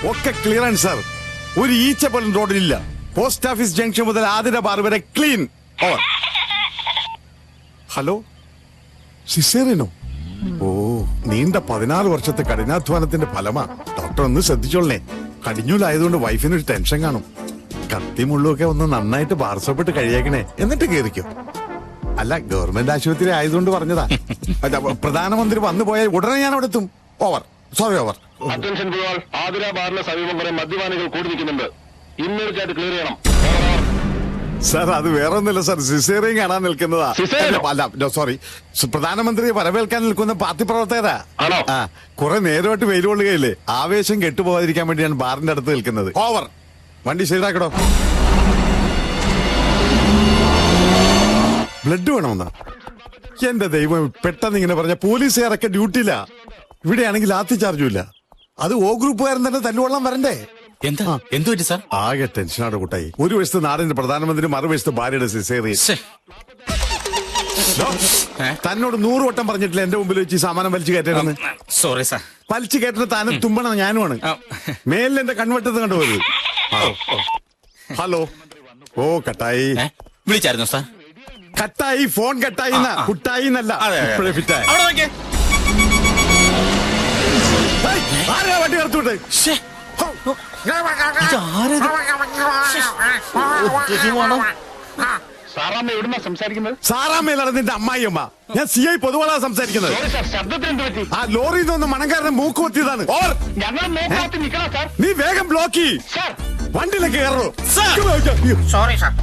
ഒക്കെ clearance sir. ഒരു ഈച്ച പോലും റോഡിലില്ല. പോസ്റ്റ് ഓഫീസ് ജംഗ്ഷൻ മുതൽ ആതിര ബാർ വരെ ക്ലീൻ. ഓവർ. ഹലോ, സിസേറിയനോ? ഓ, നീണ്ട 16 വർഷത്തെ കഠിനാധ്വാനത്തിന്റെ ഫലമാ. ഡോക്ടർ ഒന്ന് ശ്രദ്ധിച്ചോളേ. കടിഞ്ഞൂലായതുകൊണ്ട് വൈഫിനൊരു ടെൻഷൻ കാണും. കത്തി മുള്ളൊക്കെ ഒന്ന് നന്നായിട്ട് പാർസപ്പെട്ട് കഴിയേക്കണേ, എന്നിട്ട് കേറിക്കോ. അല്ല, ഗവൺമെന്റ് ആശുപത്രി ആയതുകൊണ്ട് പറഞ്ഞതാ. പ്രധാനമന്ത്രി വന്നു പോയാൽ ഉടനെ ഞാൻ അവിടെ എത്തും. Over. Sorry, over. Attention goal. Athira ബാറിന് സമീപം കുറെ മദ്യപാനികൾ കൂടി നിൽക്കുന്നുണ്ട്. ഇമ്മീഡിയറ്റ് ക്ലിയർ ചെയ്യണം. സാർ, അത് വേറെ ഒന്നുമില്ല സാർ, സിസേറിയൻ കാണാൻ നിൽക്കുന്നതാ. അല്ല, സോറി, പ്രധാനമന്ത്രിയെ വരവേൽക്കാൻ നിൽക്കുന്ന പാർട്ടി പ്രവർത്തകരാ. ആ, കുറെ നേരമായിട്ട് വെയിൽ കൊള്ളുകയില്ലേ, ആവേശം കെട്ടുപോകാതിരിക്കാൻ വേണ്ടിയാണ് ബാറിന്റെ അടുത്ത് നിൽക്കുന്നത്. ഓവർ. വണ്ടി ശരിയാക്കടോ. ബ്ലഡ് വേണമെന്നാ? എന്റെ ദൈവം, പെട്ടെന്ന് ഇങ്ങനെ പറഞ്ഞ പോലീസുകാരൊക്കെ ഡ്യൂട്ടിയില്ല. ഇവിടെയാണെങ്കിൽ ലാത്തി ചാർജും ഇല്ല. അത് ഓ ഗ്രൂപ്പുകാരൻ തന്നെ തല്ലുകൊള്ളാൻ വരണ്ടേ? എന്താ എന്ത് പറ്റി സാർ? ആകെ ടെൻഷനാണ് കൂട്ടായി. ഒരു വശത്ത് നാടിന്റെ പ്രധാനമന്ത്രി, മറുവശത്ത് ഭാര്യയുടെ സിസേറിയൻ. തന്നോട് 100 വട്ടം പറഞ്ഞിട്ടില്ല എന്റെ മുമ്പിൽ വെച്ച് സാമാനം വലിച്ചു കയറ്റരുന്ന്. Sorry sir. വലിച്ചു കയറ്റുന്ന താനും തുമ്പണം ഞാനുമാണ്. മേലിൽ എന്റെ കൺവെട്ടത്ത് കണ്ടുപോയത്. ഹലോ. ഓ, കട്ടായി. വിളിച്ചായിരുന്നു സാർ? കട്ടായി, ഫോൺ കട്ടായി. കുട്ടായി എന്നല്ല, ഇപ്പോഴേ ഫിറ്റായി. ആരാ വണ്ടി കടത്തുവിട്ടെ? സാറാമ്മ എവിടുന്നാ സംസാരിക്കുന്നത്? സാറാമ്മയിലാണ് നിന്റെ അമ്മായിയമ്മ. ഞാൻ CI പൊതുവാളാ സംസാരിക്കുന്നത്. ശബ്ദത്തിന് എന്ത് പറ്റി? ആ ലോറിയിൽ നിന്ന് മണങ്കാരനെ മൂക്ക് കൊത്തിയതാണ്. ഞങ്ങൾ നോക്കാത്തി നിൽക്കണം സാർ. നീ വേഗം ബ്ലോക്ക് ചെയ്യ്. വണ്ടിയിലേക്ക് കയറോ. Sorry sir.